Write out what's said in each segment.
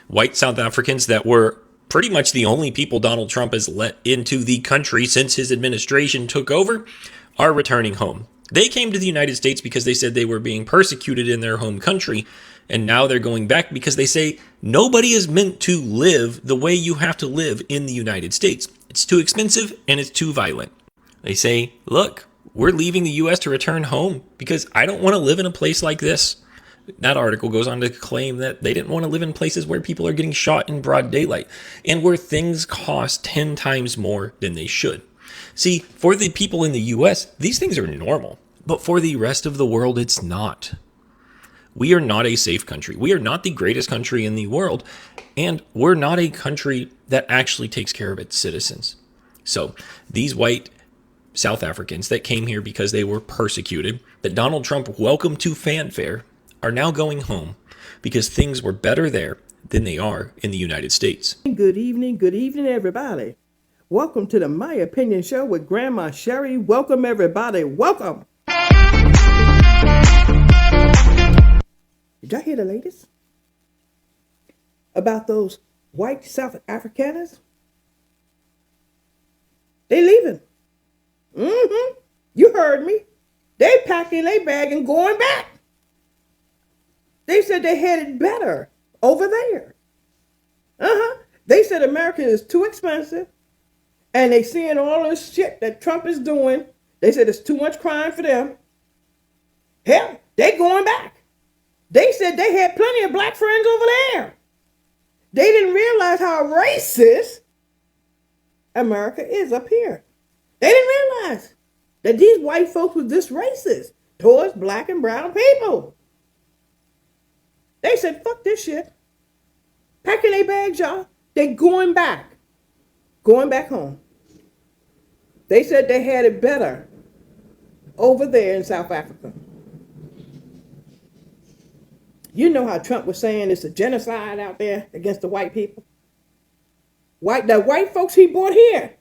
White South Africans that were pretty much the only people Donald Trump has let into the country since his administration took over are returning home. They came to the United States because they said they were being persecuted in their home country, and now they're going back because they say nobody is meant to live the way you have to live in the United States. It's too expensive and it's too violent. They say, look, we're leaving the U.S. to return home because I don't want to live in a place like this. That article goes on to claim that they didn't want to live in places where people are getting shot in broad daylight and where things cost 10 times more than they should. See, for the people in the U.S., these things are normal, but for the rest of the world, it's not. We are not a safe country. We are not the greatest country in the world, and we're not a country that actually takes care of its citizens. So these white South Africans that came here because they were persecuted, that Donald Trump welcomed to fanfare, are now going home because things were better there than they are in the United States. Good evening, everybody. Welcome to the My Opinion Show with Grandma Sherry. Welcome, everybody. Welcome. Did y'all hear the latest about those white South Africans? They leaving. You heard me. They packing their bag and going back. They said they had it better over there. They said America is too expensive, and they seeing all this shit that Trump is doing. They said it's too much crime for them. Hell, they going back. They said they had plenty of black friends over there. They didn't realize how racist America is up here. They didn't realize that these white folks were this racist towards black and brown people. They said, fuck this shit. Packing their bags, y'all. They going back. Going back home. They said they had it better over there in South Africa. You know how Trump was saying it's a genocide out there against the white people? The white folks he brought here.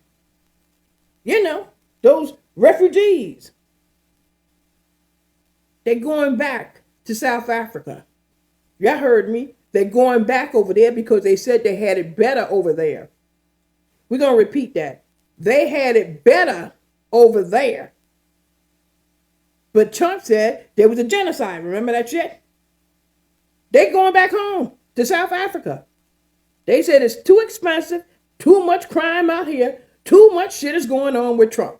You know, those refugees. They're going back to South Africa. Y'all heard me. They're going back over there because they said they had it better over there. We're going to repeat that. They had it better over there. But Trump said there was a genocide. Remember that shit? They're going back home to South Africa. They said it's too expensive, too much crime out here, too much shit is going on with Trump.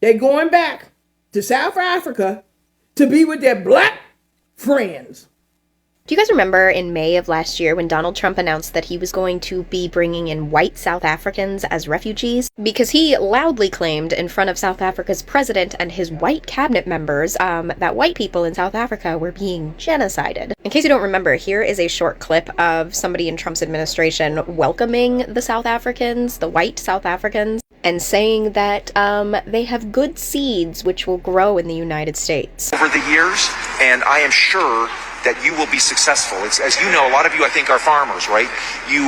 They're going back to South Africa to be with their black friends. Do you guys remember in May of last year when Donald Trump announced that he was going to be bringing in white South Africans as refugees? Because he loudly claimed in front of South Africa's president and his white cabinet members that white people in South Africa were being genocided. In case you don't remember, here is a short clip of somebody in Trump's administration welcoming the South Africans, the white South Africans, and saying that they have good seeds which will grow in the United States. Over the years, and I am sure that you will be successful. It's, as you know, a lot of you I think are farmers, right?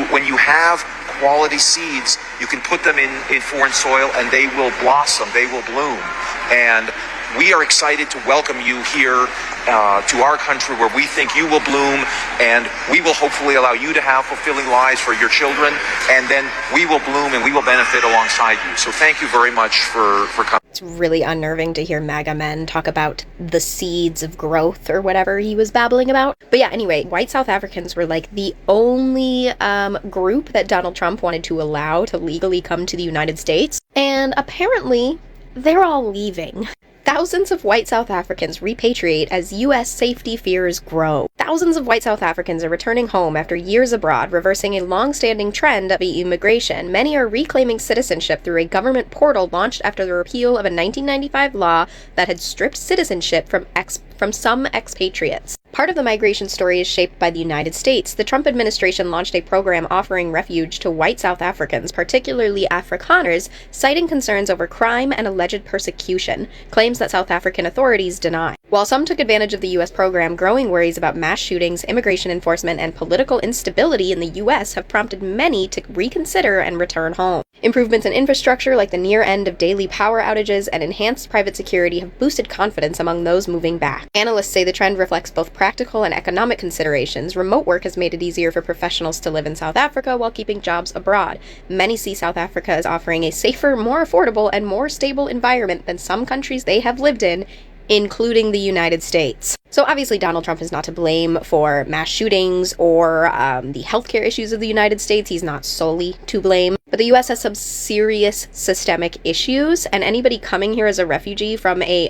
When you have quality seeds, you can put them in foreign soil and they will blossom, they will bloom. And we are excited to welcome you here to our country where we think you will bloom, and we will hopefully allow you to have fulfilling lives for your children, and then we will bloom and we will benefit alongside you. So thank you very much for coming. It's really unnerving to hear MAGA men talk about the seeds of growth or whatever he was babbling about. But yeah, anyway, white South Africans were like the only group that Donald Trump wanted to allow to legally come to the United States. And apparently, they're all leaving. Thousands of white South Africans repatriate as U.S. safety fears grow. Thousands of white South Africans are returning home after years abroad, reversing a long-standing trend of immigration. Many are reclaiming citizenship through a government portal launched after the repeal of a 1995 law that had stripped citizenship from some expatriates. Part of the migration story is shaped by the United States. The Trump administration launched a program offering refuge to white South Africans, particularly Afrikaners, citing concerns over crime and alleged persecution, claims that South African authorities deny. While some took advantage of the U.S. program, growing worries about mass shootings, immigration enforcement, and political instability in the U.S. have prompted many to reconsider and return home. Improvements in infrastructure, like the near end of daily power outages and enhanced private security, have boosted confidence among those moving back. Analysts say the trend reflects both practical and economic considerations. Remote work has made it easier for professionals to live in South Africa while keeping jobs abroad. Many see South Africa as offering a safer, more affordable, and more stable environment than some countries they have lived in, including the United States. So obviously Donald Trump is not to blame for mass shootings or the healthcare issues of the United States. He's not solely to blame. But the US has some serious systemic issues, and anybody coming here as a refugee from a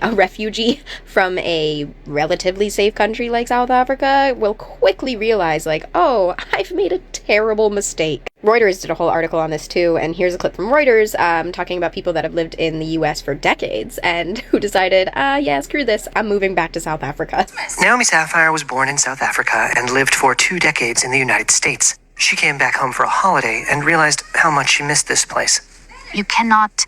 relatively safe country like South Africa will quickly realize, like, oh, I've made a terrible mistake. Reuters did a whole article on this too, and here's a clip from Reuters talking about people that have lived in the US for decades and who decided, yeah, screw this, I'm moving back to South Africa. Naomi Sapphire was born in South Africa and lived for 2 decades in the United States. She came back home for a holiday and realized how much she missed this place. You cannot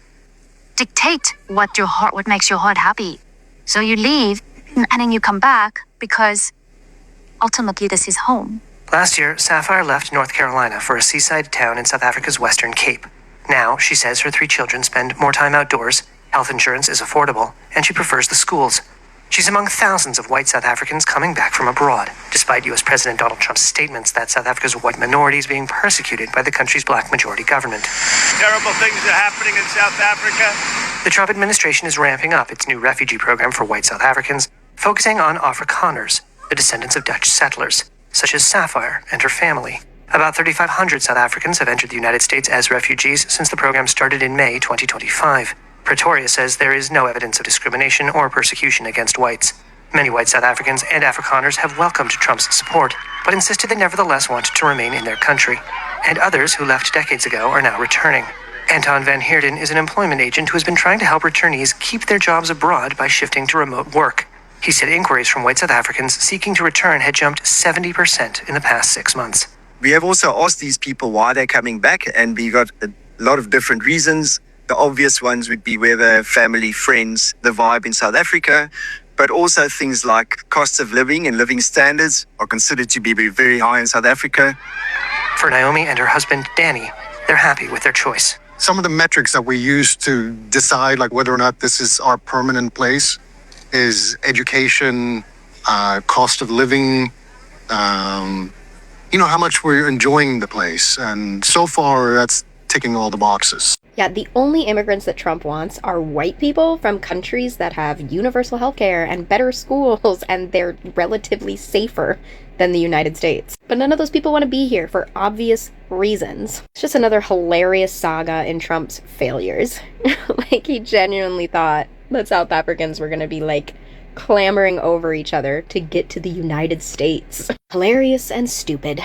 dictate what makes your heart happy. So you leave and then you come back because ultimately this is home. Last year, Sapphire left North Carolina for a seaside town in South Africa's Western Cape. Now, she says her 3 children spend more time outdoors, health insurance is affordable, and she prefers the schools. She's among thousands of white South Africans coming back from abroad, despite U.S. President Donald Trump's statements that South Africa's white minority is being persecuted by the country's black majority government. Terrible things are happening in South Africa. The Trump administration is ramping up its new refugee program for white South Africans, focusing on Afrikaners, the descendants of Dutch settlers, such as Sapphire and her family. About 3,500 South Africans have entered the United States as refugees since the program started in May 2025. Pretoria says there is no evidence of discrimination or persecution against whites. Many white South Africans and Afrikaners have welcomed Trump's support, but insisted they nevertheless want to remain in their country. And others who left decades ago are now returning. Anton van Heerden is an employment agent who has been trying to help returnees keep their jobs abroad by shifting to remote work. He said inquiries from white South Africans seeking to return had jumped 70% in the past 6 months. We have also asked these people why they're coming back, and we got a lot of different reasons. The obvious ones would be whether family, friends, the vibe in South Africa, but also things like costs of living and living standards are considered to be very high in South Africa. For Naomi and her husband, Danny, they're happy with their choice. Some of the metrics that we use to decide whether or not this is our permanent place is education, cost of living, how much we're enjoying the place. And so far, that's ticking all the boxes. Yeah, the only immigrants that Trump wants are white people from countries that have universal healthcare and better schools, and they're relatively safer than the United States. But none of those people want to be here for obvious reasons. It's just another hilarious saga in Trump's failures. He genuinely thought that South Africans were going to be, clamoring over each other to get to the United States. Hilarious and stupid.